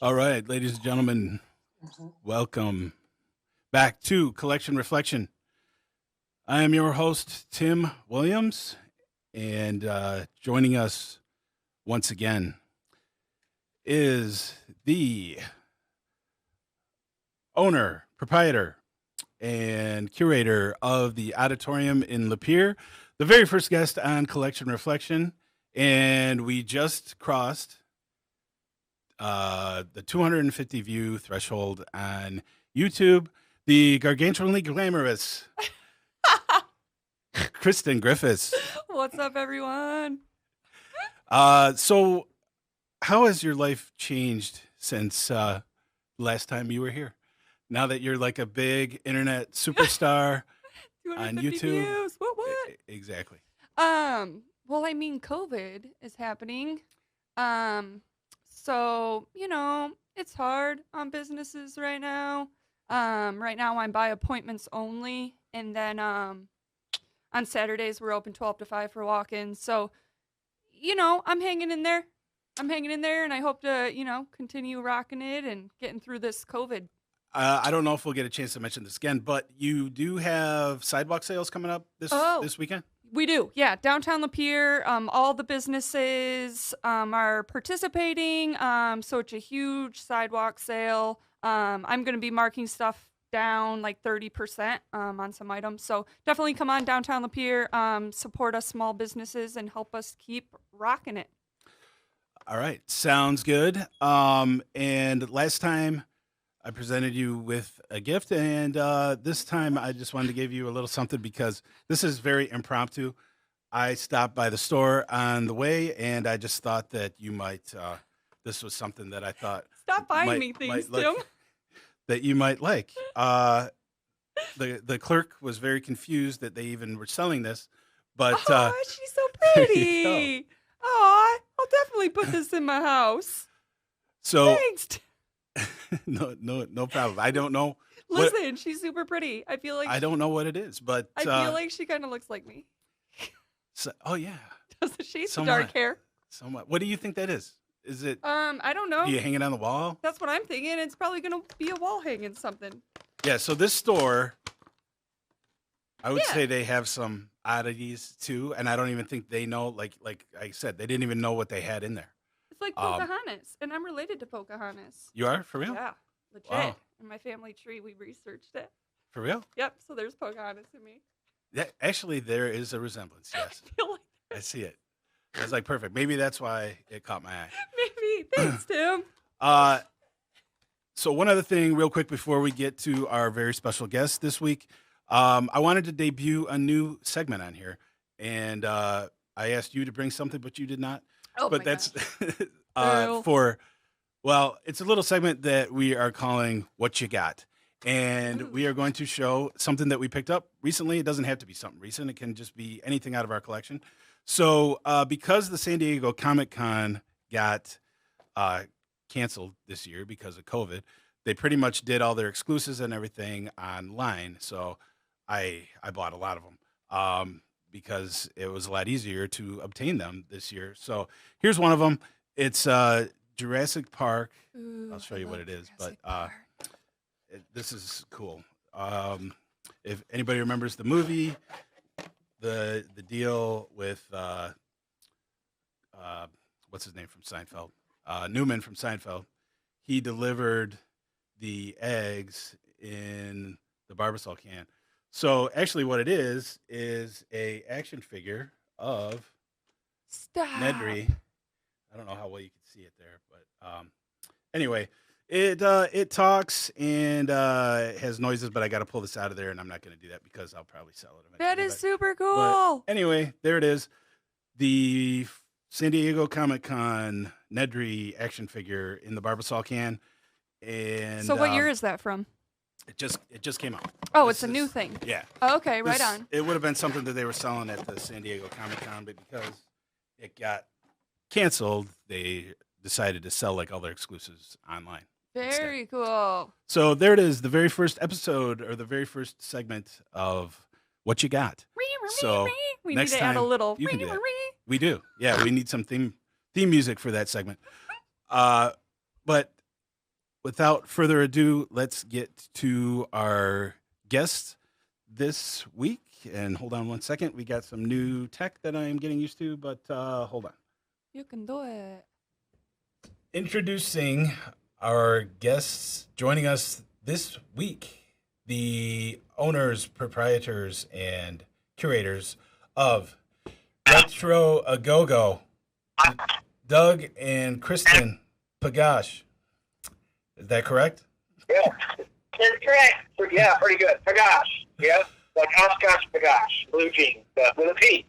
All right, ladies and gentlemen, welcome back to Collection Reflection. I am your host, Tim Williams, and joining us once again is the owner, proprietor, and curator of the auditorium in Lapeer, the very first guest on Collection Reflection, and we just crossed the 250 view threshold on YouTube. The gargantuanly glamorous Kristin Griffis. What's up, everyone? So, how has your life changed since last time you were here? Now that you're like a big internet superstar on 250 YouTube. views. What? Exactly. Well, I mean, COVID is happening. So, it's hard on businesses right now. Right now I'm by appointments only. And then on Saturdays we're open 12 to 5 for walk-ins. So, I'm hanging in there. And I hope to, continue rocking it and getting through this COVID. I don't know if we'll get a chance to mention this again, but you do have sidewalk sales coming up this weekend? We do, yeah. Downtown Lapeer, all the businesses are participating, so it's a huge sidewalk sale. I'm going to be marking stuff down like 30% on some items, so definitely come on downtown Lapeer, support us small businesses, and help us keep rocking it. All right, sounds good. And last time I presented you with a gift, and this time I just wanted to give you a little something because this is very impromptu. I stopped by the store on the way, and I just thought that you might. This was something that I thought Stop buying me things, Tim. That you might like. The clerk was very confused that they even were selling this, but she's so pretty. Oh, I'll definitely put this in my house. So thanks. No problem. I don't know. Listen, she's super pretty. I feel like I don't know what it is, but I feel like she kind of looks like me. Oh yeah, doesn't she? Dark hair. Somewhat. What do you think that is? Is it? I don't know. Do you hang it on the wall? That's what I'm thinking. It's probably gonna be a wall hanging something. Yeah. So this store, I would say they have some oddities too, and I don't even think they know. Like I said, they didn't even know what they had in there. It's like Pocahontas, and I'm related to Pocahontas. You are? For real? Yeah, legit. Wow. In my family tree, we researched it. For real? Yep. So there's Pocahontas in me. Actually, there is a resemblance. Yes. I feel like I see it. It's like perfect. Maybe that's why it caught my eye. Maybe. Thanks, Tim. So one other thing, real quick, before we get to our very special guest this week, I wanted to debut a new segment on here, and I asked you to bring something, but you did not. Oh, but my that's gosh. it's a little segment that we are calling "What You Got," and we are going to show something that we picked up recently. It doesn't have to be something recent; it can just be anything out of our collection. So, because the San Diego Comic-Con got canceled this year because of COVID, they pretty much did all their exclusives and everything online. So, I bought a lot of them because it was a lot easier to obtain them this year. So, here's one of them. It's Jurassic Park. I'll show you what it is, but this is cool. If anybody remembers the movie. The deal with what's his name from Seinfeld, Newman from Seinfeld, he delivered the eggs in the Barbasol can. So actually, what it is a action figure of Nedry. I don't know how well you can see it there, but anyway. It talks and has noises, but I got to pull this out of there, and I'm not going to do that because I'll probably sell it eventually. That is super cool. But anyway, there it is. The San Diego Comic-Con Nedry action figure in the Barbasol can. And so what year is that from? It just came out. Oh, it's a new thing. Yeah. Oh, okay, right on. It would have been something that they were selling at the San Diego Comic-Con, but because it got canceled, they decided to sell like all their exclusives online. Very cool. So there it is, the very first episode or the very first segment of What You Got. So we next need to time, add a little. You can do that. We do. Yeah, we need some theme music for that segment. But without further ado, let's get to our guests this week. And hold on one second. We got some new tech that I am getting used to, but hold on. You can do it. Introducing our guests joining us this week, the owners, proprietors, and curators of Retro A Go-Go, Doug and Kristin Pagacz. Is that correct? Yeah, that's correct. Yeah, pretty good. Pagacz. Yeah, like Oshkosh Pagacz, blue jeans, with a P.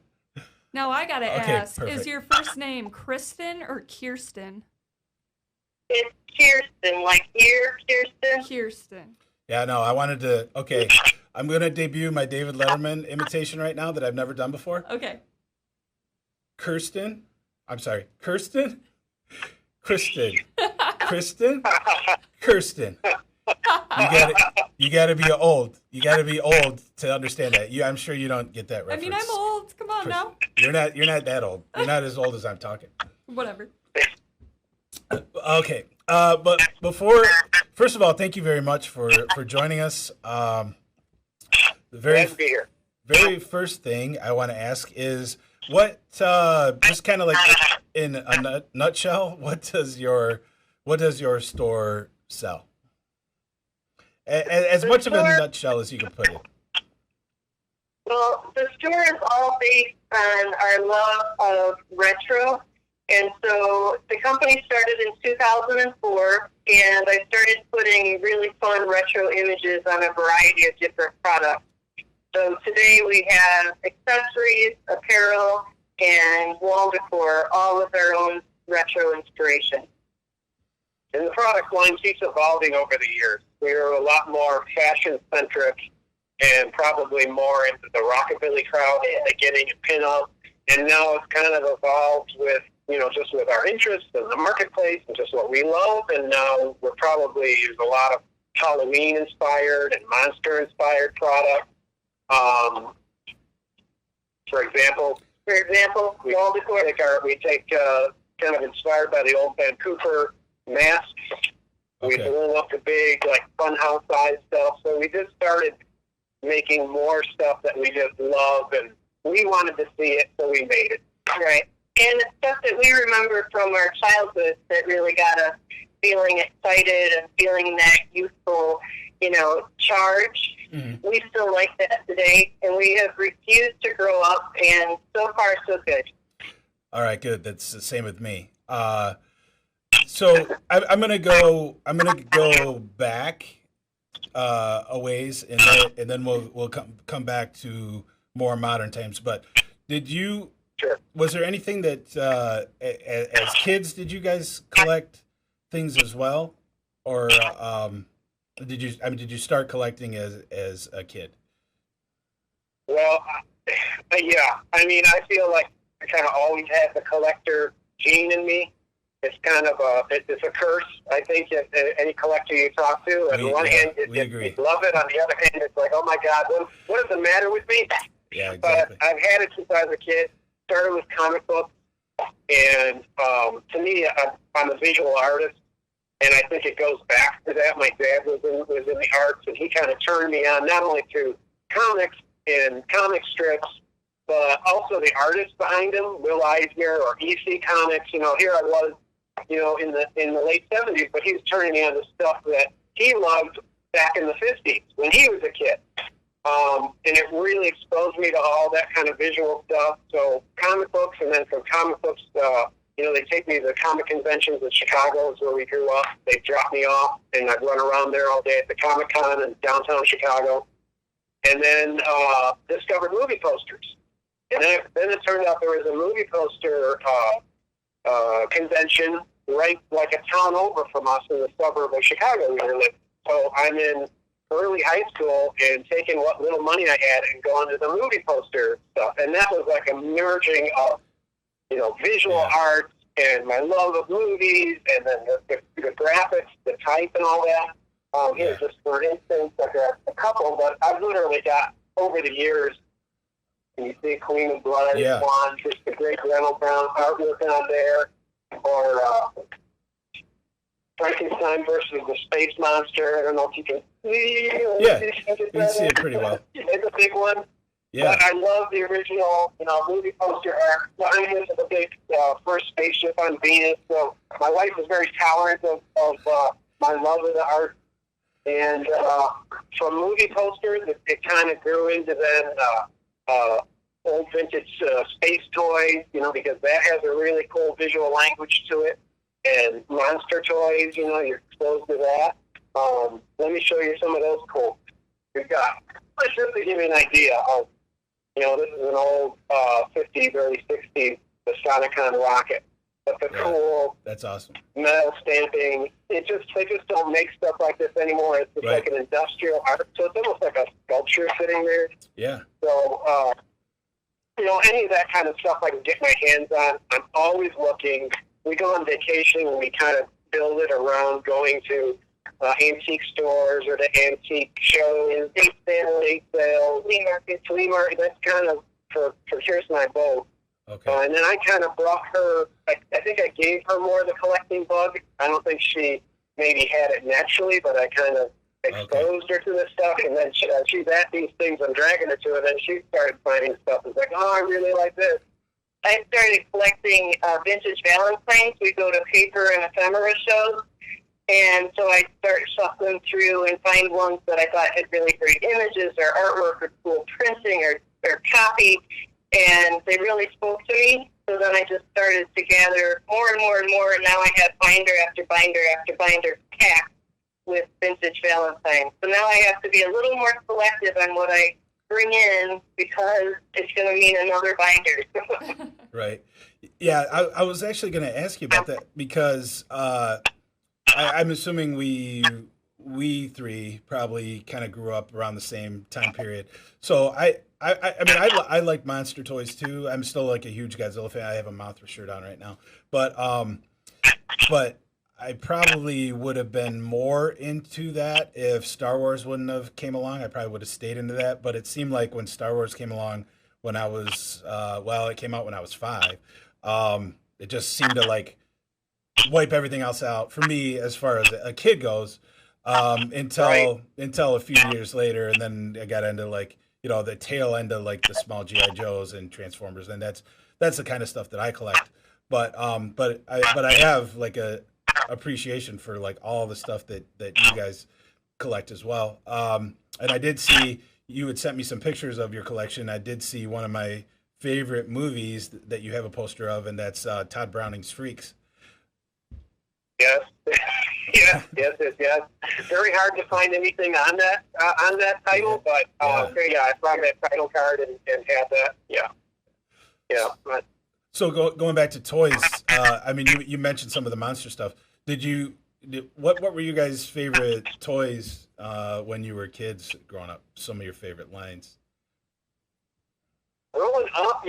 Now I gotta Okay, ask: perfect. is your first name Kristin or Kirsten? It's Kirsten, like here, Kirsten. Kirsten. Yeah, no, I wanted to. Okay, I'm going to debut my David Letterman imitation right now that I've never done before. Okay. Kirsten. Kristin. Kirsten. You got to be old. You got to be old to understand that. I'm sure you don't get that I reference. mean, I'm old. Come on now. You're not that old. You're not as old as I'm talking. Whatever. Okay. But first of all, thank you very much for joining us. The Glad to be here. very first thing I want to ask is what, just kind of like in a nutshell, what does your store sell? As much of a nutshell as you can put it. Well, the store is all based on our love of retro. And so the company started in 2004, and I started putting really fun retro images on a variety of different products. So today we have accessories, apparel, and wall decor, all with our own retro inspiration. And the product line keeps evolving over the years. We're a lot more fashion-centric and probably more into the rockabilly crowd, the getting a pin-up. And now it's kind of evolved with, just with our interests in the marketplace and just what we love. And now we're probably use a lot of Halloween-inspired and monster-inspired products. For example, wall decor, we take kind of inspired by the old Vancouver masks. We blew up the big, like, funhouse size stuff. So we just started making more stuff that we just love, and we wanted to see it, so we made it. Right. And it's stuff that we remember from our childhood that really got us feeling excited and feeling that youthful, charge. Mm-hmm. We still like that today, and we have refused to grow up, and so far, so good. All right, good. That's the same with me. So I'm gonna go back a ways, and then we'll come back to more modern times. But did you? Sure. Was there anything that as kids did you guys collect things as well, or did you start collecting as a kid? Well, yeah. I mean, I feel like I kind of always had the collector gene in me. It's kind of it's a curse, I think, any collector you talk to. On one hand, you love it. On the other hand, it's like, oh my God, what is the matter with me? Yeah, exactly. But I've had it since I was a kid. Started with comic books, and to me, I'm a visual artist, and I think it goes back to that. My dad was in the arts, and he kind of turned me on not only to comics and comic strips, but also the artists behind them, Will Eisner or EC Comics. Here I was, in the late 70s, but he was turning me on to stuff that he loved back in the 50s when he was a kid. And it really exposed me to all that kind of visual stuff. So comic books, and then from comic books, they take me to the comic conventions in Chicago, is where we grew up. They drop me off, and I'd run around there all day at the Comic-Con in downtown Chicago. And then discovered movie posters. And then it turned out there was a movie poster convention right like a town over from us in the suburb of Chicago we were living. So I'm in early high school and taking what little money I had and going to the movie poster stuff. And that was like a merging of, visual arts and my love of movies, and then the graphics, the type and all that. Just for instance, like a couple, but I've literally got, over the years, and you see Queen of Blood, Swan, just the great Reynolds Brown artwork on there, or Frankenstein versus the Space Monster. I don't know if you can Yeah, you can see it pretty well. It's a big one. Yeah. But I love the original, movie poster art. Behind this is a big first spaceship on Venus. So my wife was very tolerant of my love of the art. And from movie posters, it kind of grew into then old vintage space toys, because that has a really cool visual language to it. And monster toys, you're exposed to that. Let me show you some of those cool. We've got, just to give you an idea of, this is an old 50s, early 60s, the Sonicon rocket. But the cool, that's awesome, metal stamping, they just don't make stuff like this anymore. It's just like an industrial art. So it's almost like a sculpture sitting there. Yeah. So, any of that kind of stuff I can get my hands on. I'm always looking. We go on vacation and we kind of build it around going to antique stores or the antique shows, estate sales, flea market. That's kind of for Kirsten and I both. Okay. And then I kind of brought her, I think I gave her more of the collecting bug. I don't think she maybe had it naturally, but I kind of exposed her to this stuff. And then she's at these things, I'm dragging her to it, and then she started finding stuff. It's like, oh, I really like this. I started collecting vintage Valentines. We go to paper and ephemera shows. And so I start shuffling through and find ones that I thought had really great images or artwork or cool printing or copy. And they really spoke to me. So then I just started to gather more and more and more. And now I have binder after binder after binder packed with vintage Valentines. So now I have to be a little more selective on what I bring in because it's going to mean another binder. Right. Yeah, I was actually going to ask you about that because I'm assuming we three probably kind of grew up around the same time period. So I mean, I like monster toys too. I'm still like a huge Godzilla fan. I have a Mothra shirt on right now, but I probably would have been more into that if Star Wars wouldn't have came along. I probably would have stayed into that. But it seemed like when Star Wars came along, when I was it came out when I was 5. It just seemed to like wipe everything else out for me as far as a kid goes. Until a few years later, and then I got into like the tail end of like the small GI Joes and Transformers, and that's the kind of stuff that I collect. But I have like a appreciation for like all the stuff that you guys collect as well. And I did see you had sent me some pictures of your collection. I did see one of my favorite movies that you have a poster of, and that's Todd Browning's Freaks. Yes. Yes. Very hard to find anything on that title, but I found that title card and had that. Yeah. So going back to toys, I mean, you mentioned some of the monster stuff. What were you guys' favorite toys when you were kids growing up? Some of your favorite lines. Growing up,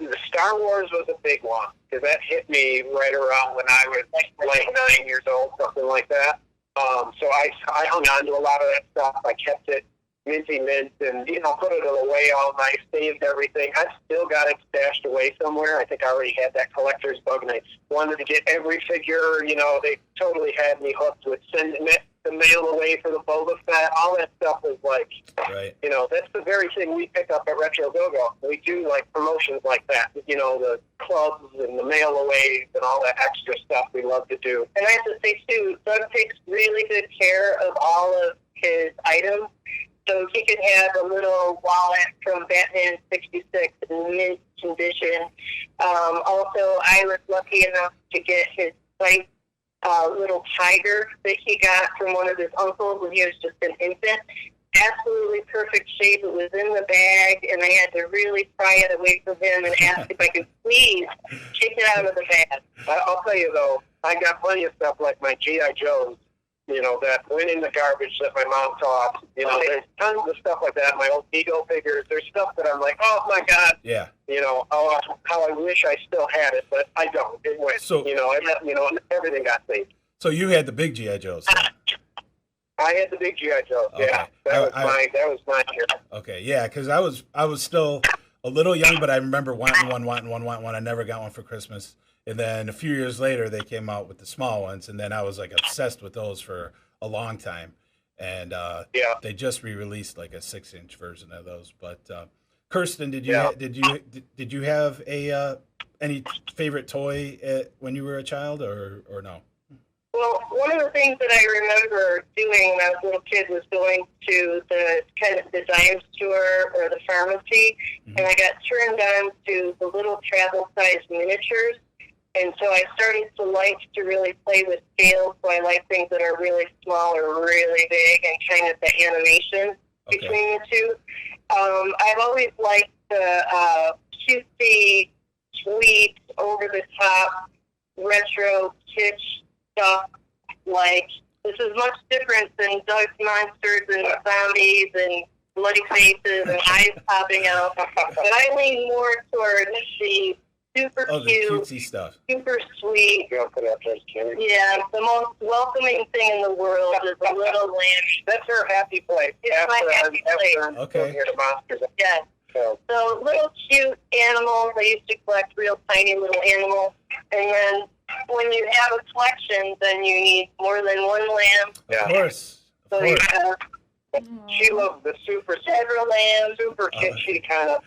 the Star Wars was a big one because that hit me right around when I was like 9 years old, something like that. So I hung on to a lot of that stuff. I kept it minty mint and put it away all nice, saved everything. I've still got it stashed away somewhere. I think I already had that collector's bug, and I wanted to get every figure. They totally had me hooked with sending the mail away for the Boba Fett. All that stuff was like, that's the very thing we pick up at Retro Go-Go. We do like promotions like that, the clubs and the mail aways and all that extra stuff we love to do. And I have to say too, Doug takes really good care of all of his items. So he could have a little wallet from Batman 66 in mint condition. Also, I was lucky enough to get his white little tiger that he got from one of his uncles when he was just an infant. Absolutely perfect shape. It was in the bag, and I had to really pry it away from him and ask if I could please take it out of the bag. I'll tell you, though, I got plenty of stuff like my G.I. Joes, that went in the garbage that my mom taught. There's tons of stuff like that. My old Ego figures. There's stuff that I'm like, oh, my God. Yeah. How I wish I still had it, but I don't. It went. So, everything got saved. So you had the big G.I. Joes. I had the big G.I. Joes. Okay. Yeah, that was mine here. Okay, yeah, because I was still a little young, but I remember wanting one. I never got one for Christmas, And then a few years later, they came out with the small ones, and then I was like obsessed with those for a long time. And they just re-released like a 6-inch version of those. But Kirsten, did you have a any favorite toy when you were a child, or no? Well, one of the things that I remember doing when I was a little kid was going to the kind of the dime store or the pharmacy, and I got turned on to the little travel-sized miniatures. And so I started to like to really play with scales, so I like things that are really small or really big and kind of the animation between the two. I've always liked the cutesy, sweet, over-the-top, retro kitsch stuff. Like, this is much different than Doug's monsters and zombies and bloody faces and eyes popping out. But I lean more towards the super cute, the cutesy stuff. super sweet. Yeah, the most welcoming thing in the world is a little lamb. that's her happy place. It's my happy place. Okay. Here, the monsters. Yes. So little cute animals. I used to collect real tiny little animals. And then when you have a collection, then you need more than one lamb. Of course. So you have She loves the several lambs. super kitschy kind of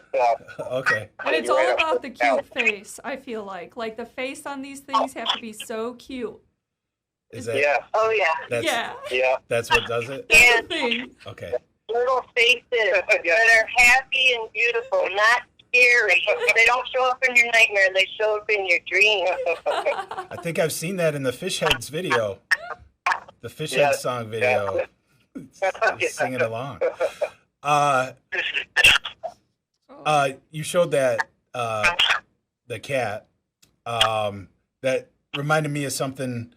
stuff. Okay. And it's all about the cute face, I feel like. Like, the face on these things have to be so cute. Is that? Yeah. Oh, yeah. Yeah. That's what does it. That's the thing. Okay. Little faces that are happy and beautiful, not scary. They don't show up in your nightmare. They show up in your dreams. I think I've seen that in the Fish Heads video, the Fish Heads song video. Singing along. You showed that the cat. That reminded me of something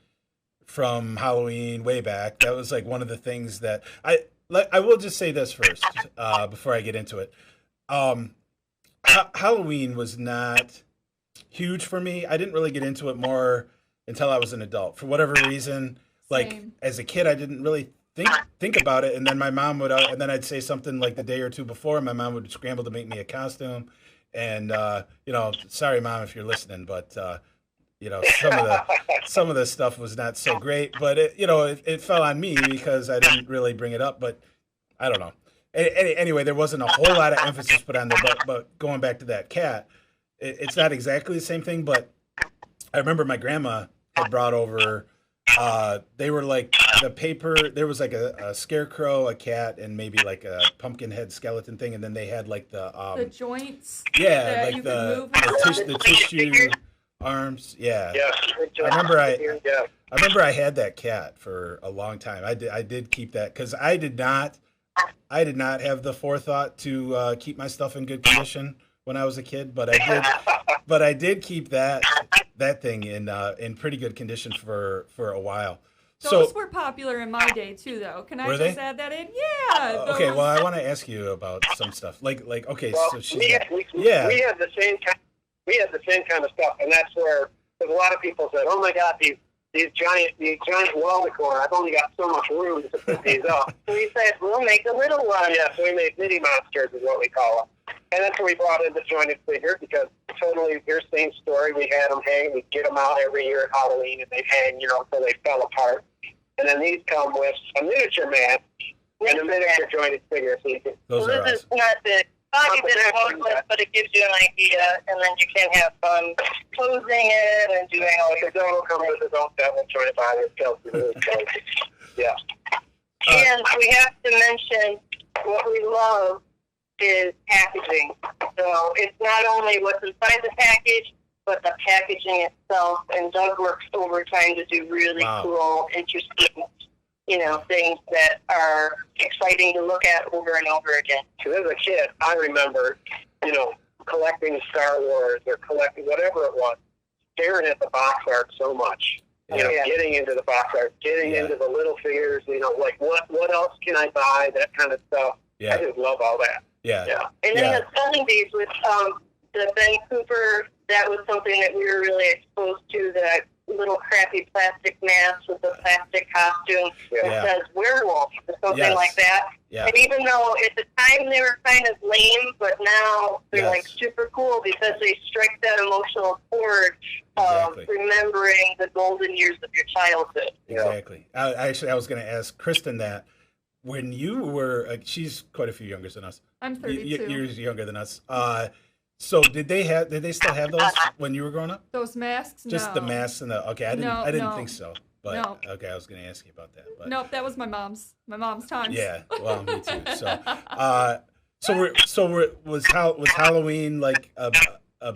from Halloween way back. That was like one of the things that I will just say this first before I get into it. Halloween was not huge for me. I didn't really get into it more until I was an adult. For whatever reason, like as a kid, I didn't really think about it. And then my mom would, and then I'd say something like the day or two before, my mom would scramble to make me a costume. And sorry, Mom, if you're listening, but some of the stuff was not so great. But it fell on me because I didn't really bring it up. But I don't know. Anyway, there wasn't a whole lot of emphasis put on there. But going back to that cat, it's not exactly the same thing. But I remember my grandma had brought over. They were like the paper. There was like a scarecrow, a cat, and maybe like a pumpkin head skeleton thing. And then they had like the joints. Yeah, that like the tissue arms. Yeah. Yeah. I remember I had that cat for a long time. I did keep that because I did not have the forethought to keep my stuff in good condition when I was a kid, but I did keep that thing in pretty good condition for a while. Those were popular in my day too, though. Can I just add that in? Yeah. Okay. Well, I want to ask you about some stuff. Like okay, well, so we had the same kind of stuff, and that's where a lot of people said, "Oh my God, these giant wall decor. I've only got so much room to put these up." So we said, "We'll make a little one." Yeah, so we made mini monsters, is what we call them. And that's where we brought in the jointed figure, because totally your same story. We had them hang. We'd get them out every year at Halloween, and they'd hang, so they fell apart. And then these come with a miniature man and a miniature jointed figure. So you can, this is not the body bit of but it gives you an idea, and then you can have fun posing it and doing all the dog will come with his own devil jointed body itself. Yeah. And we have to mention what we love is packaging. So it's not only what's inside the package, but the packaging itself. And Doug works overtime to do really cool, interesting, things that are exciting to look at over and over again. Because as a kid, I remember, collecting Star Wars or collecting whatever it was, staring at the box art so much. Getting into the box art, getting into the little figures, like what else can I buy, that kind of stuff. Yeah. I just love all that. Yeah. And in the 70s with the Ben Cooper, that was something that we were really exposed to, that little crappy plastic mask with the plastic costume that says werewolf or something like that. Yeah. And even though at the time they were kind of lame, but now they're like super cool because they strike that emotional chord of remembering the golden years of your childhood. Exactly. I was going to ask Kristen that when you were, she's quite a few younger than us. I'm 32. Years younger than us. So did they still have those when you were growing up? Those masks? Just the masks and the, okay, I didn't think so. But no. Okay, I was going to ask you about that. But. Nope, that was my mom's times. Yeah, well, me too. So, was Halloween like a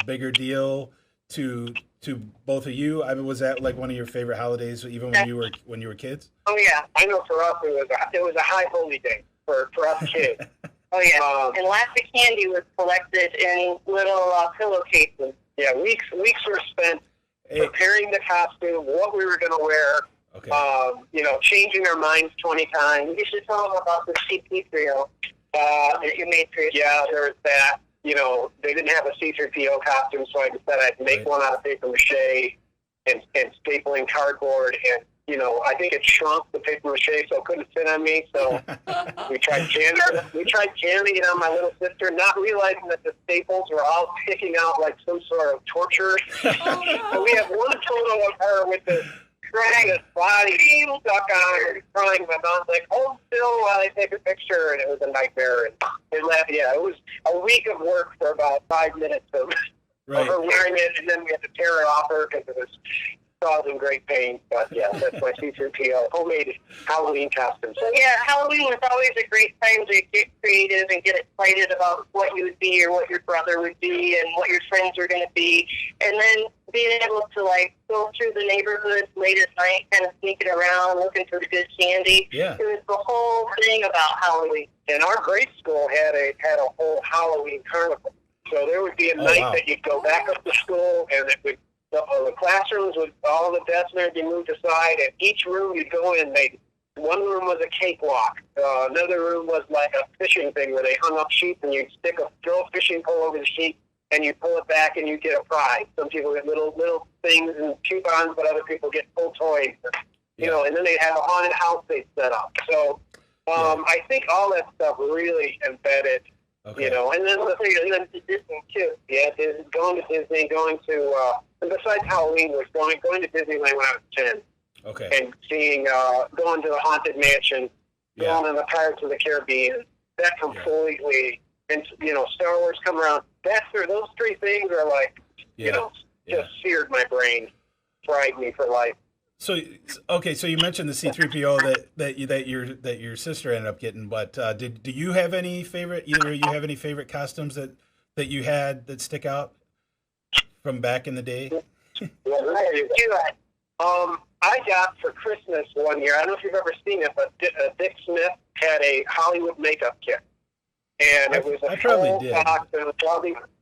bigger deal to both of you? I mean, was that like one of your favorite holidays, even when you were kids? Oh yeah, I know for us it was a high holy day for us kids. Oh yeah, and lots of candy was collected in little pillowcases. Yeah, weeks were spent preparing the costume, what we were going to wear. Okay. Changing our minds 20 times. You should tell them about the C3PO that you made for yourself. Yeah, there was that. They didn't have a C3PO costume, so I decided I'd make one out of paper mache and stapling cardboard. And, I think it shrunk the paper mache, so it couldn't fit on me. So we tried jamming it on my little sister, not realizing that the staples were all sticking out like some sort of torture. Oh, no. So we have one photo of her with this body stuck on her, crying. My mom's like, "Hold still while I take a picture," and it was a nightmare. And it was a week of work for about 5 minutes of her wearing it, and then we had to tear it off her because it was causing great pain. But yeah, that's my C3PO homemade Halloween costume. So yeah, Halloween was always a great time to get creative and get excited about what you would be or what your brother would be and what your friends were going to be, and then being able to go through the neighborhood late at night, kind of sneaking around, looking for the good candy. Yeah. It was the whole thing about Halloween. And our grade school had a whole Halloween carnival. So there would be a night that you'd go back up to school, and the classrooms would, all the desks would be moved aside, and each room you'd go in, one room was a cakewalk. Another room was like a fishing thing where they hung up sheets and you'd throw a fishing pole over the sheet, and you pull it back and you get a prize. Some people get little things and coupons, but other people get full toys. And then they'd have a haunted house they'd set up. So I think all that stuff really embedded, and then to Disney too. Yeah, going to Disney, and besides Halloween was going to Disneyland when I was 10. Okay. And seeing, going to the Haunted Mansion, going on the Pirates of the Caribbean, that completely, and Star Wars come around. Those three things are just seared my brain, fried me for life. So you mentioned the C3PO that your sister ended up getting, but do you have any favorite? Either of you have any favorite costumes that you had that stick out from back in the day? I got for Christmas one year. I don't know if you've ever seen it, but Dick Smith had a Hollywood makeup kit. And it was a full box, and it was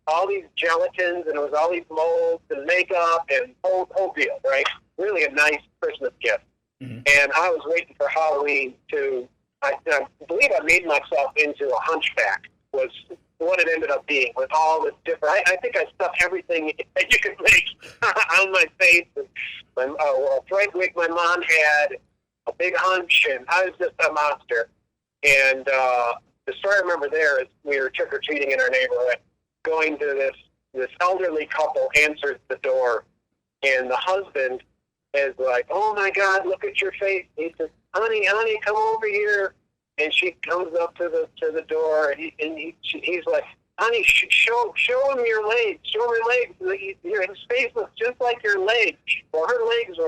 all these gelatins, and it was all these molds and makeup and whole deal, right? Really a nice Christmas gift. Mm-hmm. And I was waiting for Halloween I believe I made myself into a hunchback, was what it ended up being, with all the different, I think I stuffed everything that you could make on my face. And Frank Wick, my mom had a big hunch, and I was just a monster. And the story I remember there is we were trick-or-treating in our neighborhood, going to this elderly couple answers the door, and the husband is like, "Oh my God, look at your face." He says, honey, come over here. And she comes up to the door, and he's like, "Honey, show him your legs. Show him your legs. His face looks just like your legs." Well, her legs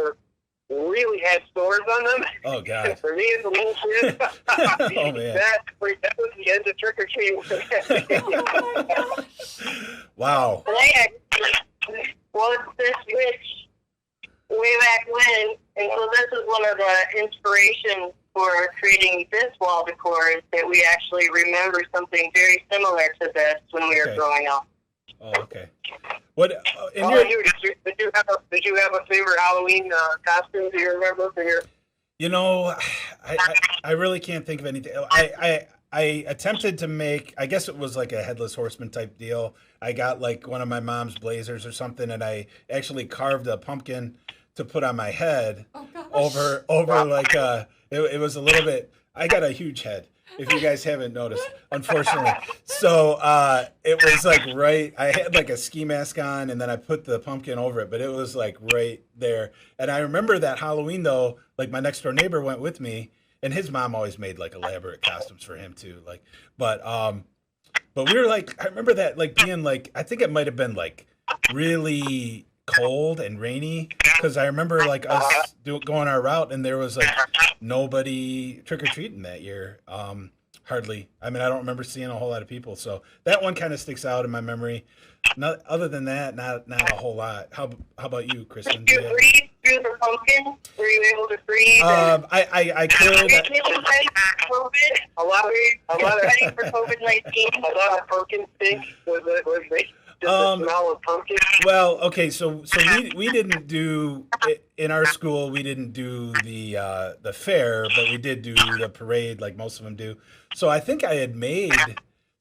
really had sores on them. Oh God! For me as a little kid, oh man, that was the end of trick or treating. Oh my gosh! Wow. Was this witch way back when? And so this is one of the inspirations for creating this wall decor, is that we actually remember something very similar to this when we were growing up. Oh, okay. What? Did you have a favorite Halloween costume? Do you remember for your? I really can't think of anything. I attempted to make, I guess it was like a headless horseman type deal. I got like one of my mom's blazers or something, and I actually carved a pumpkin to put on my head over like it was a little bit. I got a huge head, if you guys haven't noticed, unfortunately. So it was like I had like a ski mask on, and then I put the pumpkin over it, but it was like right there. And I remember that Halloween though, like my next door neighbor went with me, and his mom always made like elaborate costumes for him too. Like, but we were like, I remember that like being like, I think it might have been like really cold and rainy, because I remember like us going our route, and there was like nobody trick-or-treating that year. Hardly. I mean, I don't remember seeing a whole lot of people, so that one kind of sticks out in my memory. Other than that, not a whole lot. How about you, Kristen? Did you breathe through the pumpkin? Were you able to breathe? I could. Were you ready for COVID? A lot of Ready for COVID-19? a lot of pumpkin stink. Was the smell of pumpkin? Well, okay, so we didn't do in our school. We didn't do the fair, but we did do the parade, like most of them do. So I think I had made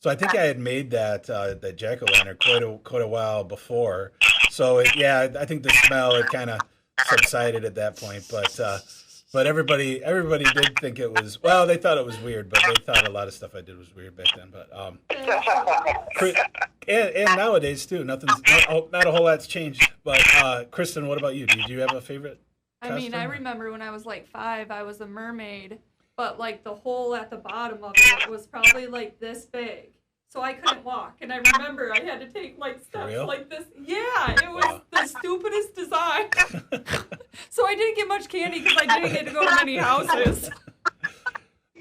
that jack-o'-lantern quite a while before. So I think the smell had kind of subsided at that point. But everybody did think it was, well, they thought it was weird, but they thought a lot of stuff I did was weird back then. But and nowadays too, not a whole lot's changed. But Kristen, what about you? Did you have a favorite costume? I mean, I remember when I was like 5, I was a mermaid, but like the hole at the bottom of it was probably like this big. So I couldn't walk, and I remember I had to take like steps like this. Yeah, it was the stupidest design. So I didn't get much candy because I didn't get to go to many houses.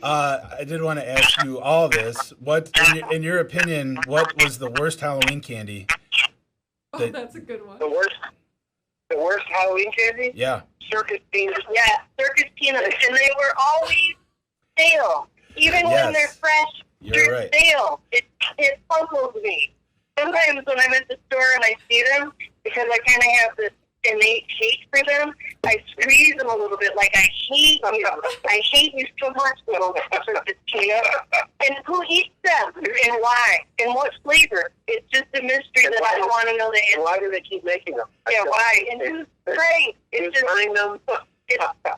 I did want to ask you all this. What, in your opinion, what was the worst Halloween candy? That's a good one. The worst Halloween candy? Yeah. Circus peanuts. Yeah, circus peanuts, and they were always stale, even when they're fresh. You're right. Stale. It puzzles me. Sometimes when I'm at the store and I see them, because I kind of have this innate hate for them, I squeeze them a little bit. Like I hate you. I hate you so much, little this peanut. And who eats them? And why? And what flavor? It's just a mystery that I want to know the answer. Why do they keep making them? Yeah, why? And who's great? Who's buying them?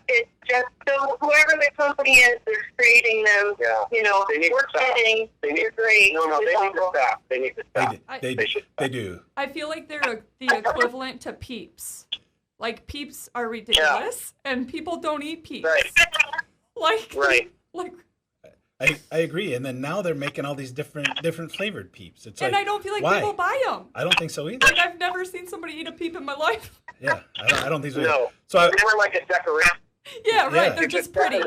It's just so whoever the company is, they're creating them. Yeah. You know, we're kidding. They're great. No, they need to stop. They need to stop. They do. I feel like they're the equivalent to Peeps. Like Peeps are ridiculous, and people don't eat Peeps. Right. Like. I agree, and then now they're making all these different flavored Peeps. It's and like, I don't feel like why? people buy them. I don't think so either. Like I've never seen somebody eat a Peep in my life. Yeah, I don't think so. No, so they were like a decoration. Yeah, right. They're just pretty.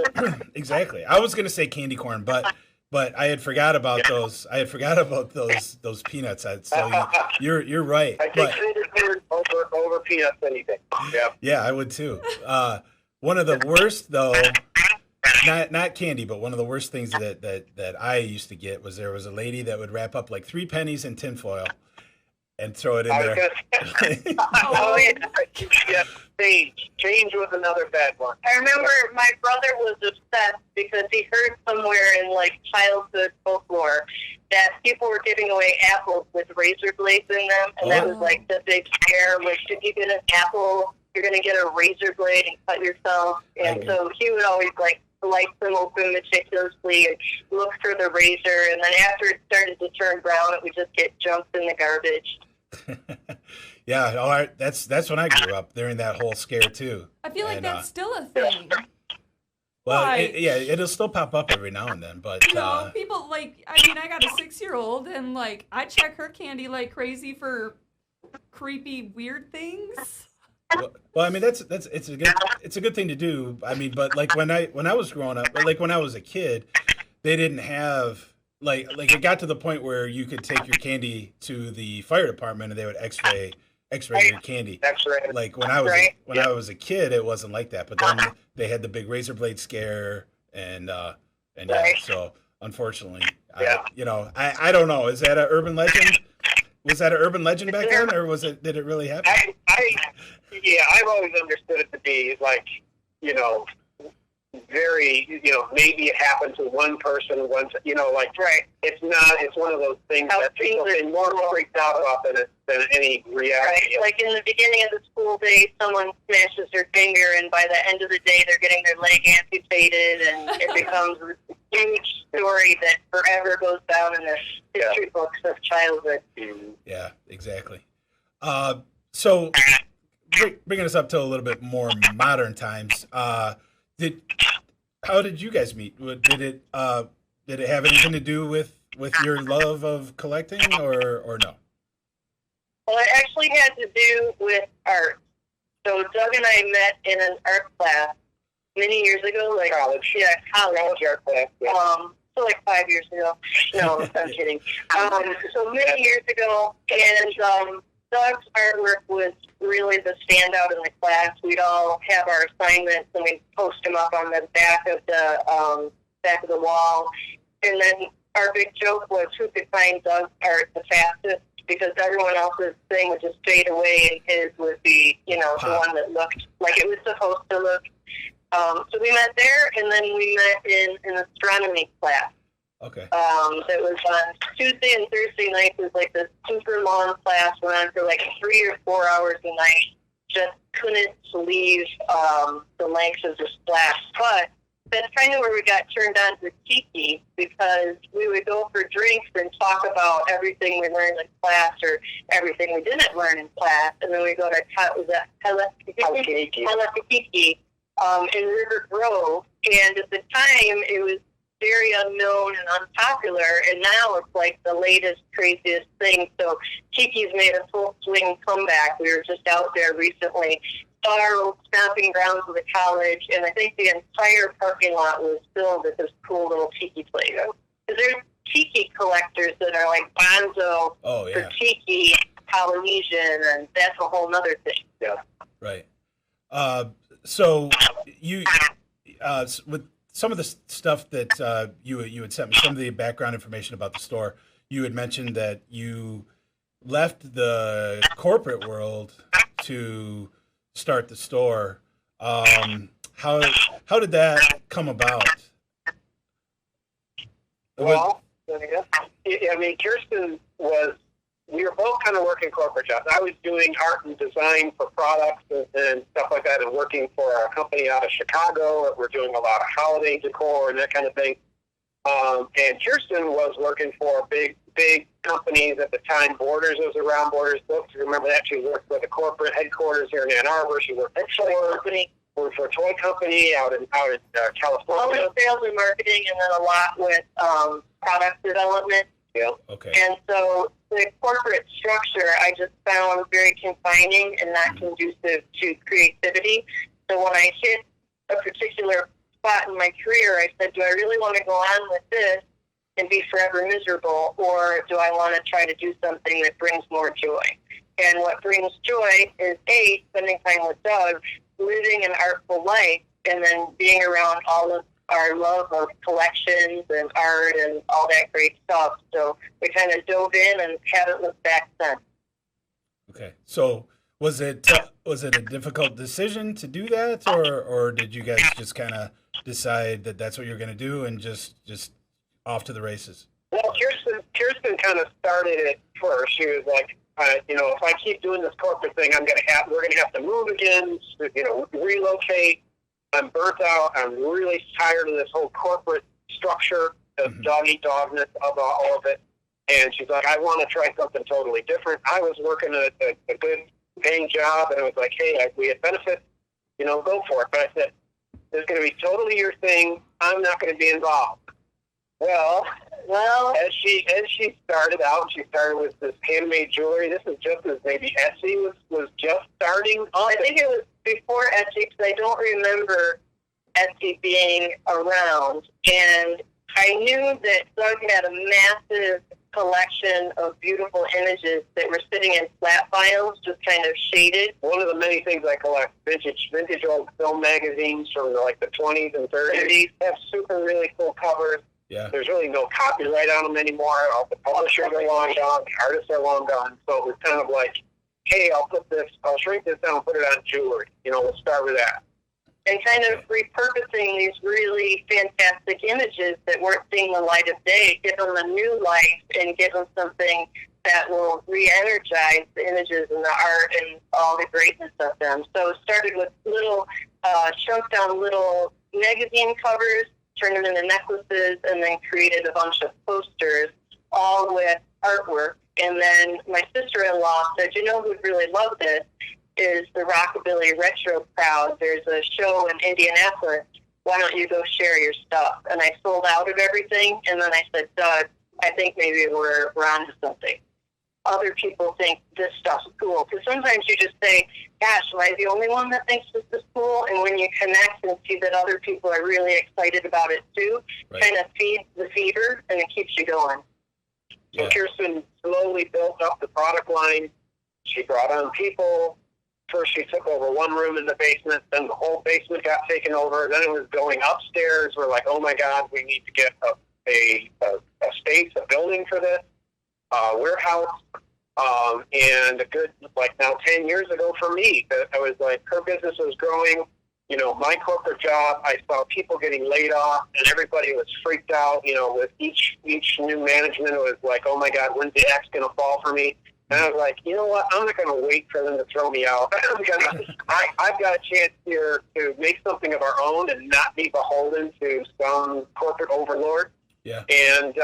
Exactly. I was gonna say candy corn, but I had forgot about those. I had forgot about those peanuts. So you're right. I take candy corn over peanuts anything. Yeah. Yeah, I would too. One of the worst though. Not candy, but one of the worst things that I used to get was there was a lady that would wrap up like 3 pennies in tinfoil and throw it in there. Change was another bad one. I remember my brother was obsessed because he heard somewhere in like childhood folklore that people were giving away apples with razor blades in them, and that was like the big scare. Like, if you get an apple, you're going to get a razor blade and cut yourself. And so he would always like slice them open meticulously and look for the razor. And then after it started to turn brown, it would just get jumped in the garbage. Yeah, all right. That's when I grew up during that whole scare too. I feel like that's still a thing. Well, it'll still pop up every now and then, but people like. I mean, I got a 6-year-old, and like I check her candy like crazy for creepy, weird things. Well, I mean it's a good thing to do. I mean, but like when I was growing up, like when I was a kid, they didn't have like it got to the point where you could take your candy to the fire department and they would X-ray your candy. X-ray. Like when I was a kid, it wasn't like that. But then they had the big razor blade scare and so unfortunately, I don't know. Is that an urban legend? Was that an urban legend back then, or did it really happen? I've always understood it to be like, very, maybe it happened to one person once, it's not, it's one of those things that people get more freaked out about than any reality. Right. Like in the beginning of the school day, someone smashes their finger, and by the end of the day, they're getting their leg amputated, and it becomes a huge story that forever goes down in the history books of childhood. Yeah, exactly. So bringing us up to a little bit more modern times, how did you guys meet? Did it have anything to do with your love of collecting, or no? Well, it actually had to do with art. So Doug and I met in an art class many years ago, like college. Yeah, college art class. Yeah. So like 5 years ago. No, I'm kidding. So many years ago, and Doug's artwork was really the standout in the class. We'd all have our assignments, and we'd post them up on the back of the wall. And then our big joke was who could find Doug's art the fastest, because everyone else's thing would just fade away, and his would be, the one that looked like it was supposed to look. So we met there, and then we met in an astronomy class. Okay. That was on Tuesday and Thursday nights. It was like this super long class, went on for like 3 or 4 hours a night. Just couldn't believe the length of the class. But that's kind of where we got turned on to Tiki, because we would go for drinks and talk about everything we learned in class or everything we didn't learn in class. And then we go to Tiki in River Grove. And at the time, it was very unknown and unpopular, and now it's like the latest, craziest thing. So Tiki's made a full swing comeback. We were just out there recently, saw our old stomping grounds of the college, and I think the entire parking lot was filled with this cool little Tiki place. Because there's Tiki collectors that are like Bonzo for Tiki, Polynesian, and that's a whole nother thing. Yeah. Right. So you with some of the stuff that you had sent me, some of the background information about the store, you had mentioned that you left the corporate world to start the store. How did that come about? Well, I mean, Kirsten we were both kind of working corporate jobs. I was doing art and design for products and stuff like that, and working for a company out of Chicago. We're doing a lot of holiday decor and that kind of thing. And Kirsten was working for big companies at the time. Borders was around Borders Books. You remember that? She worked with the corporate headquarters here in Ann Arbor. She worked for a toy company out in California. All with sales and marketing, and then a lot with product development. Yeah. Okay. And so the corporate structure I just found very confining and not conducive to creativity. So when I hit a particular spot in my career, I said, do I really want to go on with this and be forever miserable, or do I want to try to do something that brings more joy? And what brings joy is, A, spending time with Doug, living an artful life, and then being around all of our love of collections and art and all that great stuff. So we kind of dove in and haven't looked back since. Okay. So was it a difficult decision to do that, or did you guys just kind of decide that that's what you're going to do and just off to the races? Well, Kirsten kind of started it first. She was like, if I keep doing this corporate thing, we're going to have to move again, relocate. I'm burnt out. I'm really tired of this whole corporate structure, the dog-eat-dogness of all of it. And she's like, I want to try something totally different. I was working a good paying job, and it was like, hey, we had benefits, go for it. But I said, this is going to be totally your thing. I'm not going to be involved. Well, as she started out, she started with this handmade jewelry. This is just as maybe Etsy was just starting. I think it was before Etsy, because I don't remember Etsy being around. And I knew that Doug had a massive collection of beautiful images that were sitting in flat files, just kind of shaded. One of the many things I collect, vintage old film magazines from like the 20s and 30s. They have super really cool covers. Yeah. There's really no copyright on them anymore. All the publishers are long gone. The artists are long gone. So it was kind of like, hey, I'll shrink this down and put it on jewelry. We'll start with that. And kind of repurposing these really fantastic images that weren't seeing the light of day, give them a new life and give them something that will re-energize the images and the art and all the greatness of them. So it started with little, shrunk down little magazine covers, turned them into necklaces, and then created a bunch of posters, all with artwork. And then my sister-in-law said, you know who'd really love this is the Rockabilly Retro crowd. There's a show in Indianapolis. Why don't you go share your stuff? And I sold out of everything, and then I said, Doug, I think maybe we're on to something. Other people think this stuff's cool. Because sometimes you just say, gosh, am I the only one that thinks this is cool? And when you connect and see that other people are really excited about it too, kind of feeds the feeder, and it keeps you going. So Kirsten slowly built up the product line. She brought on people. First, she took over one room in the basement. Then the whole basement got taken over. Then it was going upstairs. We're like, oh, my God, we need to get a space, a building for this, warehouse. And a good, now 10 years ago for me, I was like, her business was growing. You know, my corporate job, I saw people getting laid off, and everybody was freaked out. You know, with each new management, it was like, oh, my God, when's the axe going to fall for me? And I was like, you know what? I'm not going to wait for them to throw me out. I've got a chance here to make something of our own and not be beholden to some corporate overlord. Yeah. And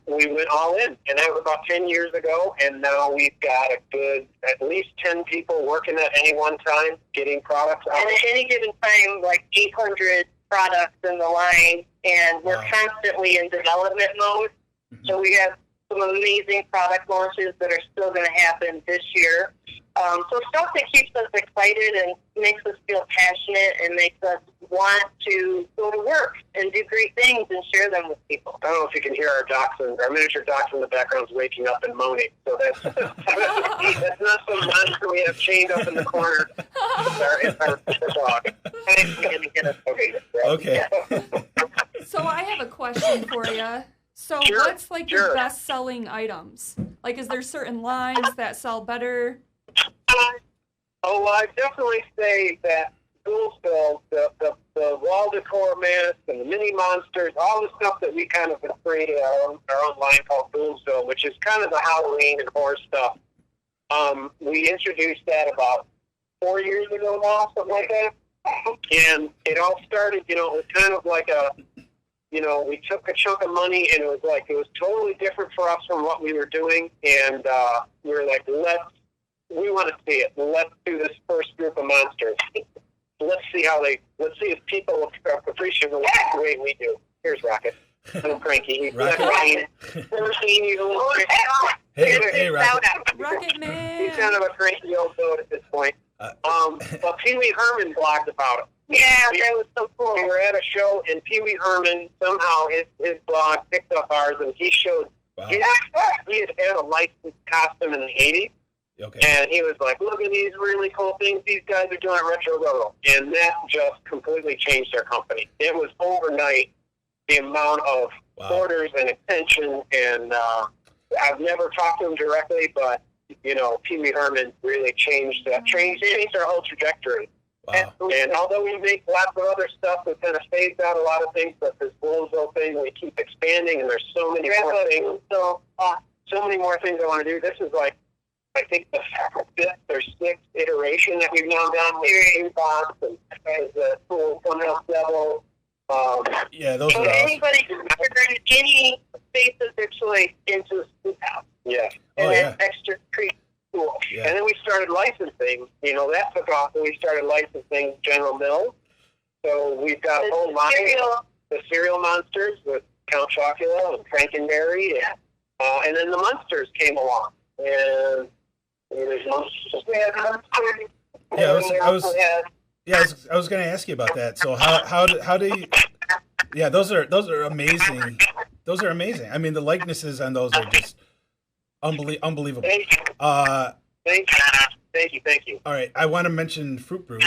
we went all in. And that was about 10 years ago. And now we've got a good, at least 10 people working at any one time, getting products out. And at any given time, 800 products in the line. And we're constantly in development mode. Mm-hmm. So we have some amazing product launches that are still going to happen this year. So stuff that keeps us excited and makes us feel passionate and makes us want to go to work and do great things and share them with people. I don't know if you can hear our miniature dachshund in the background is waking up and moaning. So that's not some monster we have chained up in the corner. It's our dog. Okay. So I have a question for you. So what's your best-selling items? Is there certain lines that sell better? I definitely say that Ghouls, the wall decor masks and the mini monsters, all the stuff that we kind of created our own line called Ghouls, which is kind of the Halloween and horror stuff. We introduced that about 4 years ago now, something like that. And it all started, it was kind of like we took a chunk of money, and it was totally different for us from what we were doing. And we were like, we want to see it. Let's do this first group of monsters. Let's see if people appreciate the way we do. Here's Rocket. I'm cranky. Rocket. Hey, Rocket. Rocket Man. He's kind of a cranky old goat at this point. But Pee Wee Herman blogged about it. Yeah, that was so cool. We were at a show, and Pee Wee Herman, somehow his blog picked up ours, and he showed he had a licensed costume in the 80s. Okay. And he was like, look at these really cool things these guys are doing at Retro Go. And that just completely changed their company. It was overnight the amount of orders and attention. And I've never talked to him directly, but, Pee Wee Herman really changed our whole trajectory. Wow. And although we make lots of other stuff, we kind of phased out a lot of things, but this Bullseye thing, we keep expanding, and there's so many more things. So many more things I want to do. This is I think the fifth or sixth iteration that we've now done with Inbox and the cool Funhouse Devil. Those are awesome. Anybody can turn any space of their choice into a spook house. Yeah. And that's extra creepy. Cool. Yeah. And then we started licensing. That took off, and we started licensing General Mills. So we've got a whole line, the cereal monsters with Count Chocula and Frankenberry, and then the Munsters came along. And there's monsters. I was going to ask you about that. So how do you? Yeah, those are amazing. Those are amazing. I mean, the likenesses on those are just unbelievable. Thank you. All right, I want to mention Fruit Brute.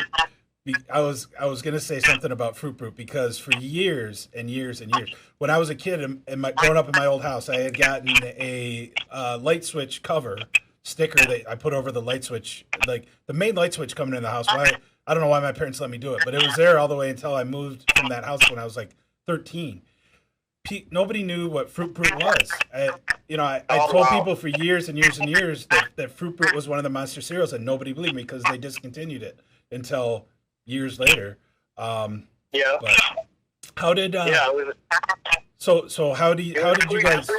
I was going to say something about Fruit Brute because for years and years and years, when I was a kid and growing up in my old house, I had gotten a light switch cover sticker that I put over the light switch, like the main light switch coming in the house. I don't know why my parents let me do it, but it was there all the way until I moved from that house when I was like 13. Nobody knew what Fruit Brute was. I told people for years and years and years that Fruit Brute was one of the monster cereals, and nobody believed me because they discontinued it until years later. But How did yeah, it was. so how did you guys?